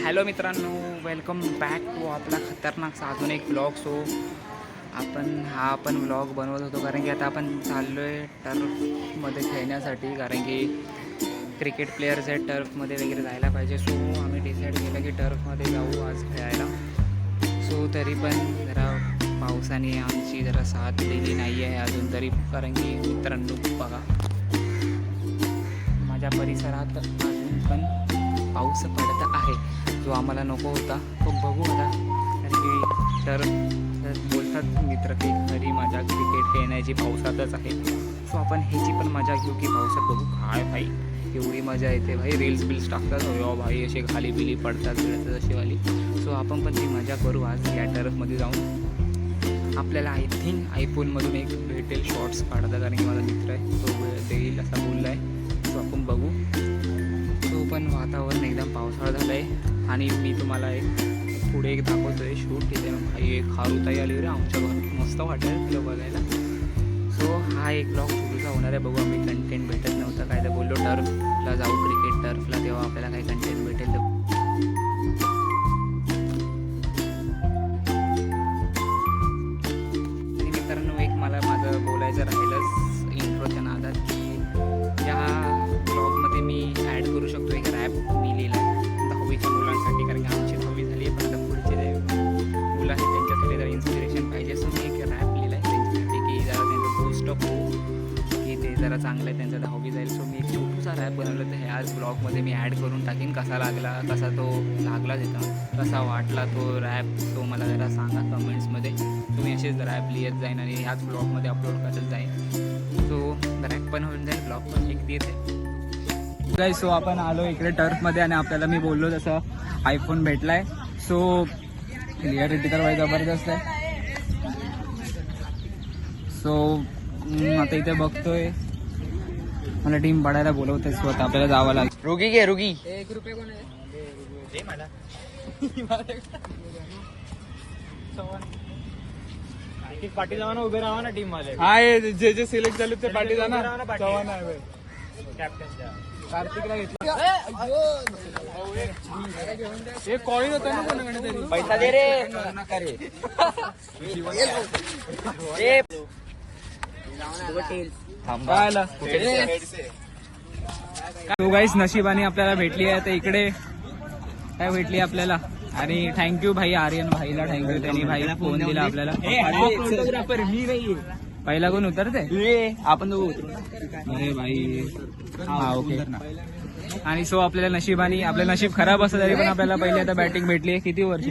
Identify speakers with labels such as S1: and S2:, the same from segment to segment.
S1: Hello मित्रांनो, welcome back to आपला खतरनाकचा अजून एक ब्लॉग. सो आपण ब्लॉग बनवत होतो कारण की आता आपण चाललो आहे टर्फमध्ये खेळण्यासाठी, कारण की क्रिकेट प्लेयर्स आहेत, टर्फमध्ये वगैरे जायला पाहिजे. सो आम्ही डिसाईड केलं की टर्फमध्ये जाऊ आज खेळायला. सो तरी पण जरा पावसाने आमची जरा साथ दिली नाही आहे अजून तरी, कारण की मित्रांनो बघा माझ्या परिसरात अजून पण पाऊस पडत आहे, जो आम्हाला नको होता. तो बघू आता, कारण की तर बोलतात मित्र की खरी मजा क्रिकेट खेळण्याची पावसातच आहे. सो आपण ह्याची पण मजा घेऊ की पावसात बघू काय भाई एवढी मजा येते भाई. रील्स बिल्स टाकतात हो भाई, असे खाली बिली पडतात बिळतात अशी वाली. सो आपण पण ती मजा करू आज या टर्फमध्ये जाऊन. आपल्याला आय थिंक आयफोनमधून एक भेटेल शॉर्ट्स काढता, कारण की माझा मित्र आहे तो देईल असा बोलला आहे. सो आपण बघू. तो पण वातावरण एकदम पावसाळा झालं आहे आणि मी तुम्हाला एक पुढे एक दाखवतो आहे शूट. तिथे भाई एक खारुताई आली रे आमच्या घरात, मस्त वाटेल तिला बघायला. सो हा एक ब्लॉग सुरूचा होणार आहे. बघू, आम्ही कंटेंट भेटत नव्हतं काय तर बोललो टर्फला जाऊ क्रिकेट टर्फला, तेव्हा आपल्याला काही कंटेंट भेटेल तर मित्रांनो. एक मला माझं बोलायचं राहिलंच इंट्रोच्या नादात की या ब्लॉगमध्ये मी ॲड करू शकतो एक रॅप मी लिहिला आहे 10वीच्या मुलांसाठी, कारण की आमची 10वी झाली आहे, पण आता पुढचे जे मुलं आहेत त्यांच्यासाठी जरा इन्स्पिरेशन पाहिजे. सो मी एक रॅप लिहिला आहे त्यांच्यासाठी की जरा त्यांचं पोस्ट अप हो की ते जरा चांगलं आहे, त्यांचं 10वी जाईल. सो मी एक छोटूसा रॅप बनवलं, तर हे आज ब्लॉगमध्ये मी ॲड करून टाकीन. कसा लागला, कसा तो लागला तिथं, कसा वाटला तो रॅप, तो मला जरा सांगा कमेंट्समध्ये. तुम्ही असेच रॅप लिहित जाईन आणि ह्याच ब्लॉगमध्ये अपलोड करत जाईन. सो रॅप पण होऊन जाईल, ब्लॉग पण एक येते. सो आपण आलो इकडे टर्फमध्ये आणि आपल्याला मी बोललो तसं आयफोन भेटलाय. सो क्लिअरिटी तर भाई जबरदस्त आहे. सो आता इथे बघतोय मला टीम पडायला बोलवते. सो आता आपल्याला जावं लागेल. रुगी घे रुगी. 1 रुपये कोण आहे मला
S2: पाठी जावा उभे राहा ना टीम वाले.
S1: हाय जे सिलेक्ट झाले ते पाठी जाणार.
S2: चव्हाण आहे कॅप्टनच्या.
S1: कार्तिकला घेतला एक कॉइन होता ना कोणाकडे तरी.
S2: पैसा दे रे नका रे.
S1: तो गाईस नशिबाने आपल्याला भेटली आहे. तर इकडे काय भेटली आपल्याला, आणि थँक्यू भाई आर्यन भाईला, थँक्यू त्यांनी भाई फोन दिला आपल्याला.
S2: फोटोग्राफर मी नाही,
S1: पहिला कोण उतरते
S2: आपण दोघं उतरू.
S1: अरे भाई हा ओके. आणि सो आपल्याला नशिबाने, आपलं नशीब खराब असं तरी पण आपल्याला पहिले आता बॅटिंग भेटली आहे. किती वर्ष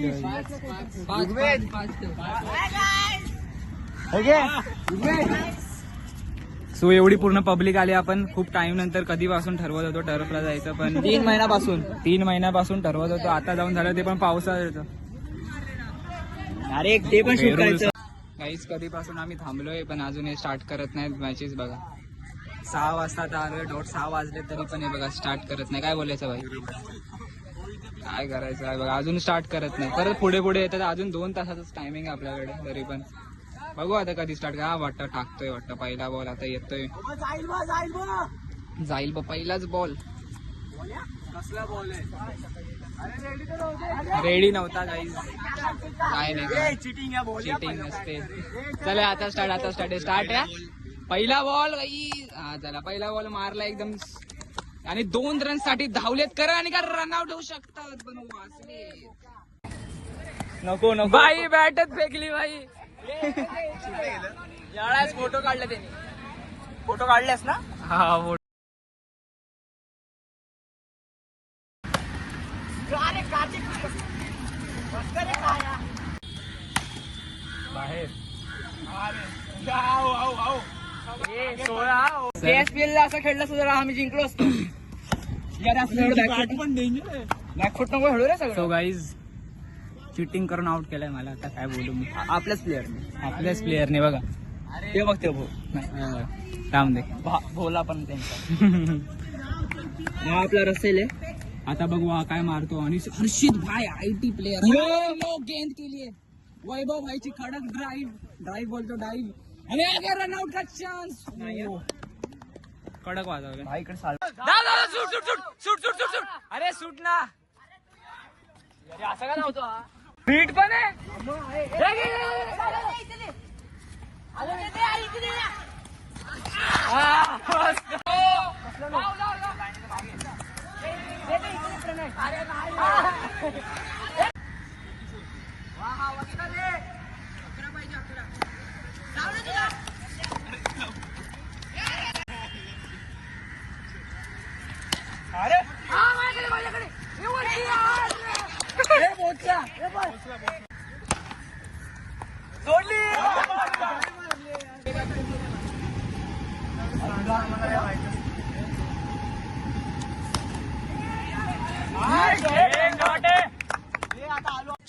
S1: सो एवढी पूर्ण पब्लिक आली. आपण खूप टाइम नंतर कधीपासून ठरवत होतो टर्फला जायचं, पण
S2: 3
S1: महिन्यापासून ठरवत होतो. आता जाऊन झालं ते पण पावसाळ्याचं.
S2: अरे ते पण शूट करायचं.
S1: काहीच कधीपासून आम्ही थांबलोय पण अजून हे स्टार्ट करत नाहीत मॅचेस. बघा 6 वाजता तर आलोय, 6 वाजले तरी पण हे बघा स्टार्ट करत नाही. काय बोलायचं भाई, काय करायचं आहे बघा, अजून स्टार्ट करत नाही. परत पुढे पुढे येतात. अजून 2 तासाचंच टायमिंग आहे आपल्याकडे, तरी पण बघू आता कधी स्टार्ट. का वाटतं टाकतोय, वाटतं पहिला बॉल आता येतोय, जाईल पहिलाच बॉल. रेडी नव्हता गाईज, काय नाही चिटिंग नसते. चला आता स्टार्ट आहे. पहिला बॉल हा चला, पहिला बॉल मारला एकदम आणि 2 रन साठी धावलेत. करा आणि का रनआउट होऊ शकतात पण वाचले.
S2: नको
S1: बाई बॅटच फेकली बाई.
S2: यावेळेस फोटो काढले त्यांनी. फोटो काढलेस ना?
S1: हा फोटो.
S2: KSPL ला असं खेळलं सुद्धा आम्ही जिंकलो असतो. बॅकफुट नको खेळू रे सगळं.
S1: सो गाईज चिटिंग करून आउट केलंय मला. आता काय बोलू मी,
S2: आपल्याच
S1: प्लेअरने बघा
S2: ते बघ ते
S1: थांब दे
S2: भोला पण त्यांचा. हा आपला रसेल आहे.
S1: आता बघू हा काय मारतो. आणि हर्षित भाई IT प्लेयर गेंद केली. वैभव भाईची खडक ड्राईव्ह बोलतो डाईव्ह, आणि आगे रनआउट का चान्स. कडक वाजवलं
S2: भाईकडे
S1: सूट. अरे सूट ना.
S2: असं का लावतो हा?
S1: बीट पण आहे. हा, मस्त.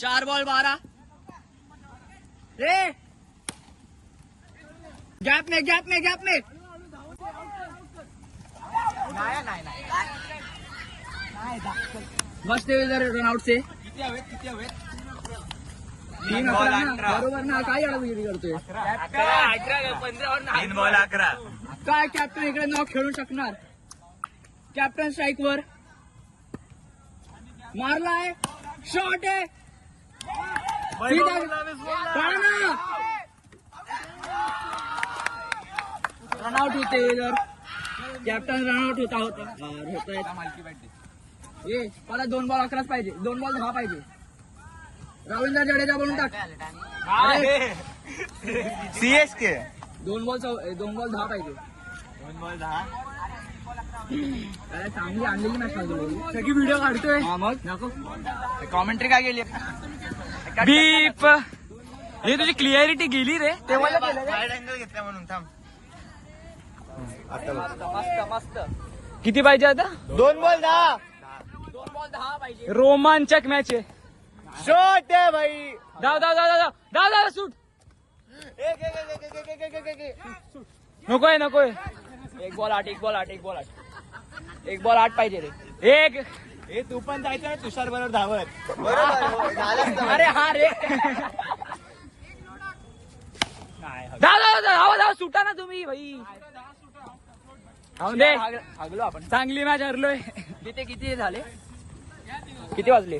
S2: चार बॉल 12 रे गॅप में मस्त रनआउट से बरोबर ना. काय अडचणी करतोय काय कॅप्टन इकडे नाव खेळू शकणार. कॅप्टन स्ट्राईक वर मारलाय. शॉट आहे. रनआउट होते इधर. कॅप्टन रनआउट होत ये मला 2 बॉल 11 पाहिजे. 2 बॉल 10 पाहिजे. रवींद्र जडेजा बोलून टाक.
S3: CSK
S2: 2 बॉल 10 पाहिजे.
S3: 2 बॉल 10.
S2: अरे चांगली आणलेली मॅच सगळी व्हिडिओ काढतोय. मग नको
S3: कॉमेंट्री काय केली?
S1: बीप. हे तुझी क्लिअरिटी गेली रे.
S3: वाईड अँगल घेतला म्हणून थांब.
S2: मस्त
S1: किती पाहिजे आता?
S3: 2 बॉल 10.
S2: 2 बॉल 10 पाहिजे.
S1: रोमांचक मॅच आहे.
S3: शॉट आहे भाई.
S1: धाव सूट. नकोय.
S2: 1 बॉल 8 1 बॉल 8 पाहिजे रे.
S1: एक.
S3: हे तू पण जायचं तुषार बरोबर धावत. बरोबर.
S2: अरे हा रे.
S1: धाव सुटा ना तुम्ही भाई. दे.
S2: हागलो आपण.
S1: चांगली मॅच हरलोय.
S2: किती झाले? किती वाजले?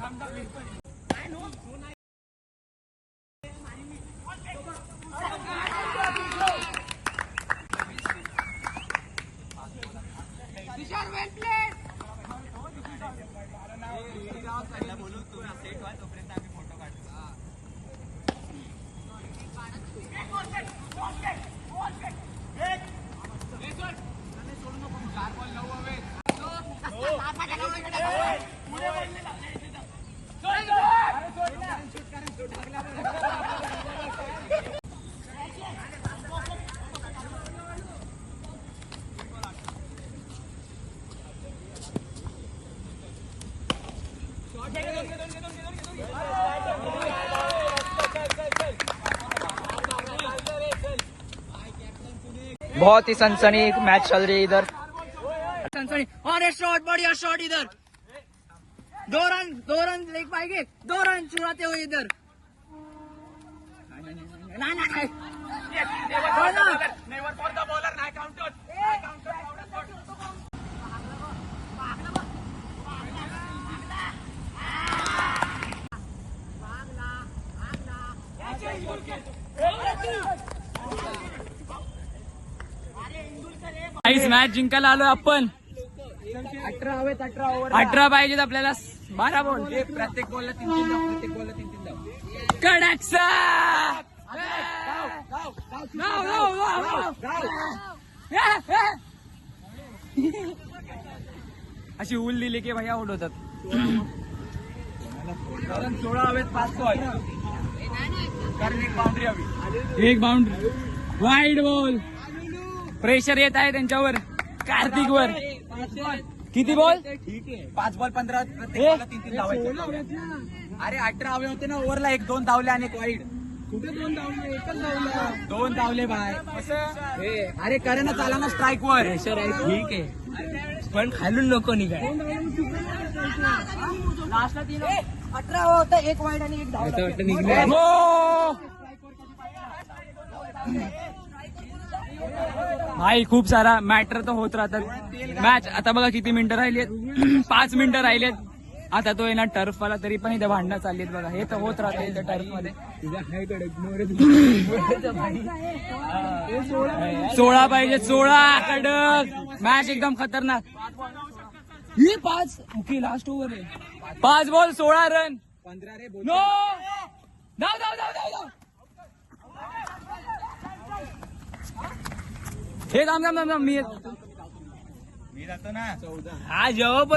S2: बहुत ही सनसनी मैच चल रही है इधर. सनसनी. अरे शॉट, बढ़िया शॉट इधर. 2 रन लेग पाएंगे. 2 रन चुराते हुए इधर. नहीं.
S1: मॅच जिंकायला आलोय आपण.
S2: 18 हवेत. 18 ओव्हर.
S1: 18 पाहिजेत आपल्याला. 12 बॉल.
S2: प्रत्येक बॉलला 3 धाव.
S1: कडकसा. अशी उल दिली की भैया आउट होतात.
S2: 16 हवेत 5 बॉल. कारण एक बाउंड्री हवी.
S1: एक बाउंड्री. Wide ball. प्रेशर येत आहे त्यांच्यावर. कार्तिक वर. किती बॉल?
S2: ठीक आहे. 5 बॉल 15 प्रत्येक बॉलला 3 धावायचे. अरे 18 हवे होते ना ओव्हरला. 1-2 धावले आणि एक वाईड. कुठे 2 धावले? एकच धावला. 2 धावले बाय. अरे करे ना चाला ना स्ट्राईक वर. प्रेशर आहे. ठीक आहे पण खालून नको निघाय. लास्टला 3 18 होता. एक वाईड आणि एक धावला.
S1: भाई खूप सारा मॅटर तर होत राहतात. मॅच आता बघा किती मिनिटं राहिली आहेत. 5 मिनिटं राहिलेत. आता तो येणार टर्फ वाला, तरी पण इथे भांडणं चालली आहेत बघा. हे तर होत राहते इथे टर्फ मध्ये. 16 पाहिजे, 16 कडक. मॅच एकदम खतरनाक. ही 5 ओके, लास्ट ओव्हर आहे. 5 बॉल 16 रन.
S2: 15 रे
S1: नो धाव धाव धाव धाव धाव. हे थांब थांब थांब थांब.
S3: मी जातो ना.
S1: हा जवाब.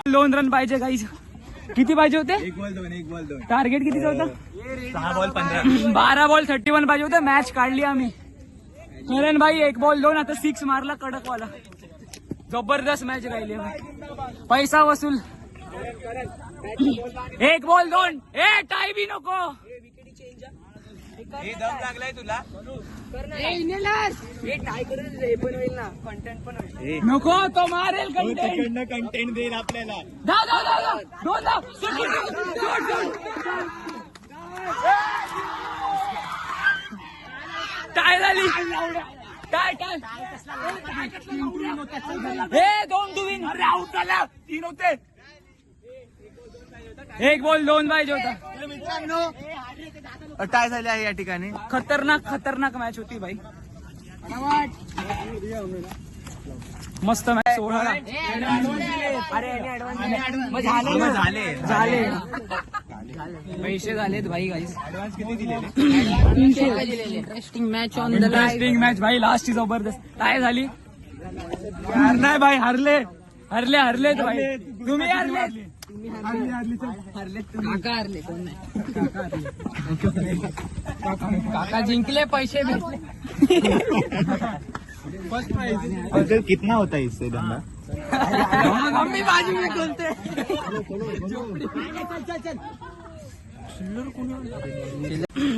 S1: 2 रन पाहिजे गाईज. किती पाहिजे होते?
S3: 1 बॉल 2.
S1: टार्गेट कितीचं होतं?
S3: 6 बॉल 15.
S1: 12 बॉल 31 पाहिजे होते. मॅच काढली आम्ही. करण भाई 1 बॉल 2, आता 6 मारला कडकवाला. जबरदस्त मॅच राहिली. पैसा वसूल. 1 बॉल 2. ए टाय बी नको.
S3: हे दम लागलाय तुला.
S1: नको तो मारेल कंटेंट.
S3: तिकडनं कंटेंट देईल आपल्याला.
S1: धाव धाव धाव धाव. 2 धाव. शूट. टाय झाली. टाय हे 2 टू विन. अरे आउट झाला. 3 होते. 1 बॉल 2 पाहिजे होता.
S3: टाय झाले आहे या ठिकाणी.
S1: खतरनाक मॅच होती भाई. मस्त मॅच. 16 झाले. पैसे झालेत भाई. गाईस
S3: ऍडव्हान्स किती दिलेले?
S1: इंटरेस्टिंग मॅच भाई. लास्ट ही जबरदस्त. काय झाली? नाही भाई, हरले भाई. तुम्ही हरले. काका जिंकले, पैसे भेटले.
S3: कितना होता है इससे धंदा?
S1: मम्मी बाजू में बोलते.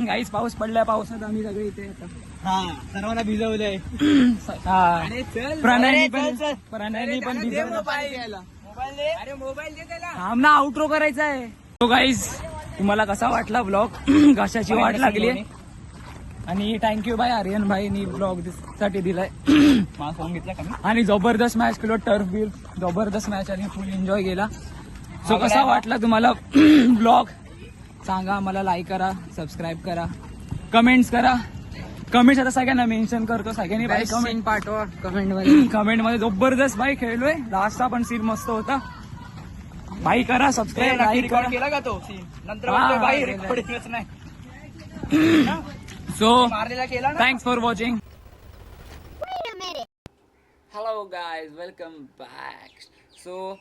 S1: गाईस पाऊस पडलाय. पावसात आम्ही सगळे इथे आता.
S3: सर्वांना भिजवलंय.
S1: प्रणाली पण भिजवलं. थांब ना, आउटरो करायचा आहे. तो गाईज तुम्हाला कसा वाटला ब्लॉग? कशाची वाट लागली? आणि थँक्यू बाय आर्यन भाईनी ब्लॉग साठी दिलाय. आणि जबरदस्त मॅच केलो. टर्फ बिल जबरदस्त मॅच आणि फुल एन्जॉय केला. सो कसा वाटला तुम्हाला ब्लॉग? सांगा मला. लाईक करा, सबस्क्राईब करा, कमेंट्स करा. कमेंट्स आता सगळ्यांना मेन्शन करतो. सगळ्यांनी भाई कमेंट पाठवा कमेंट मध्ये. जबरदस्त भाई खेळलोय. लास्टचा पण सीन मस्त होता भाई. करा सबस्क्राईब, लाईक करा.
S2: केला का तो सीन? नंतर
S1: भाई
S2: रेकॉर्डिंगच नाही.
S1: सो
S2: मारलेला केला ना.
S1: Thanks for watching. Hello guys, welcome back. So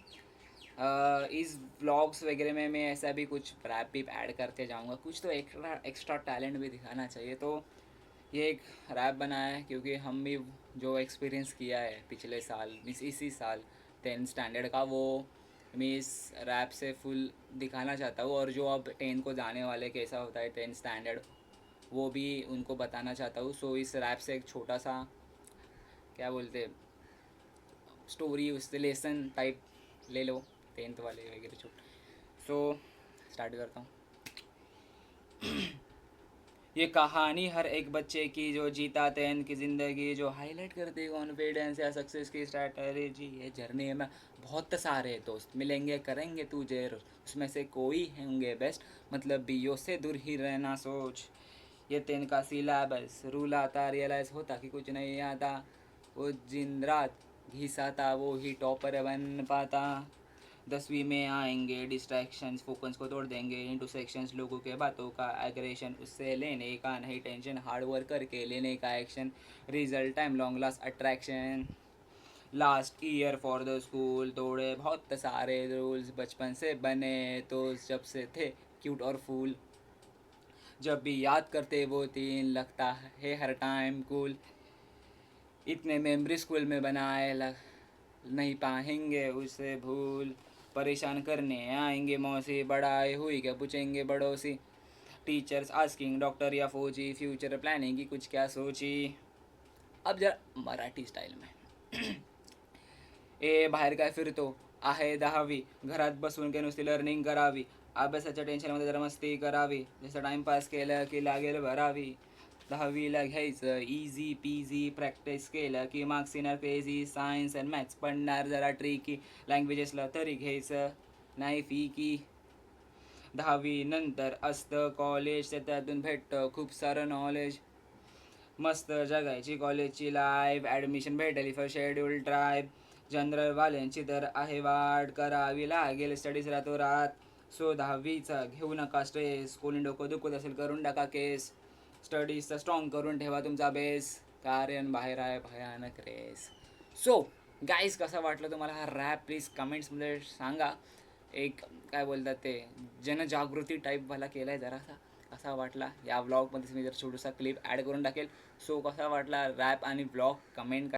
S1: is vlogs वगैरह में मैं ऐसा भी कुछ रैप भी ऐड करते जाऊंगा. कुछ तो एक्स्ट्रा टैलेंट भी दिखाना चाहिए. तो ये एक रैप बनाया है क्योंकि हम भी जो एक्सपीरियंस किया है पिछले साल, इसी साल 10th स्टैंडर्ड का, वो मैं इस रैप से फुल दिखाना चाहता हूँ. और जो अब 10th को जाने वाले कैसा होता है 10th स्टैंडर्ड, वो भी उनको बताना चाहता हूँ. सो इस रैप से एक छोटा सा क्या बोलते स्टोरी, उससे लेसन टाइप ले लो 10th वाले वगैरह छोट. सो स्टार्ट करता हूँ. ये कहानी हर एक बच्चे की जो जीता 10th की ज़िंदगी, जो हाईलाइट करती कॉन्फिडेंस या सक्सेस की स्ट्रैटेजी. ये जर्नी में बहुत सारे दोस्त मिलेंगे, करेंगे तुझे उसमें से कोई होंगे बेस्ट. मतलब बीओ से दूर ही रहना सोच. ये 10th का सिलेबस रूल आता, रियलाइज़ होता कि कुछ नहीं आता. वो दिन रात घिसाता, वो ही टॉपर बन पाता. 10वीं में आएंगे डिस्ट्रैक्शंस, फोकस को तोड़ देंगे इनटू सेक्शंस. लोगों के बातों का एग्रेशन, उससे लेने का नहीं टेंशन. हार्ड वर्क करके लेने का action. Result time long last attraction. Last year for the school, तोड़े बहुत सारे रूल्स. बचपन से बने तो जब से थे क्यूट और फूल. जब भी याद करते वो 3 लगता है हर टाइम कूल. इतने मेमोरी स्कूल में बनाए नहीं पाएंगे उसे भूल. परेशान करने आएंगे मौसी, बड़ाई हुई क्या पूछेंगे बड़ों से. टीचर्स आस्किंग डॉक्टर या फौजी, फ्यूचर प्लानिंग की कुछ क्या सोची. अब जरा मराठी स्टाईल में. ए बाहेर काय फिरतो आहे 10वी, घरात बसून काय नुसती लर्निंग करावी. अभ्यासाच्या टेन्शनमध्ये जरा मस्ती करावी. जसं टाइमपास केलं की लागेल भरावी. 10वीला घ्यायचं इझी पीझी, प्रॅक्टिस केलं की मार्क्स येणार क्रेझी, सायन्स अँड मॅथ्स पडणार जरा ट्रिकी, लँग्वेजेसला तरी घ्यायचं नाही फी की. 10वी नंतर असतं कॉलेज, त्यातून भेटतं खूप सारं नॉलेज, मस्त जगायची कॉलेजची लाईफ, ॲडमिशन भेटेल फॉर शेड्यूल ट्राईब, जनरलवाल्यांची तर आहे वाट, करावी लागेल स्टडीज रातोरात. सो 10वीचा घेऊ नका स्ट्रेस, कोणी डोकं दुखत असेल करून टाका केस, स्टडीजचा स्ट्रॉंग करून ठेवा तुमचा बेस, कारण बाहेर आहे भयानक रेस. सो गाईज कसा वाटलं तुम्हाला हा रॅप, प्लीज कमेंट्समध्ये सांगा. एक काय बोलतात ते जनजागृती टाईपवाला केला आहे जरासा, कसा वाटला. या व्लॉगमध्ये मी जर छोटूसा क्लिप ॲड करून टाकेल. सो कसा वाटला रॅप आणि व्लॉग कमेंट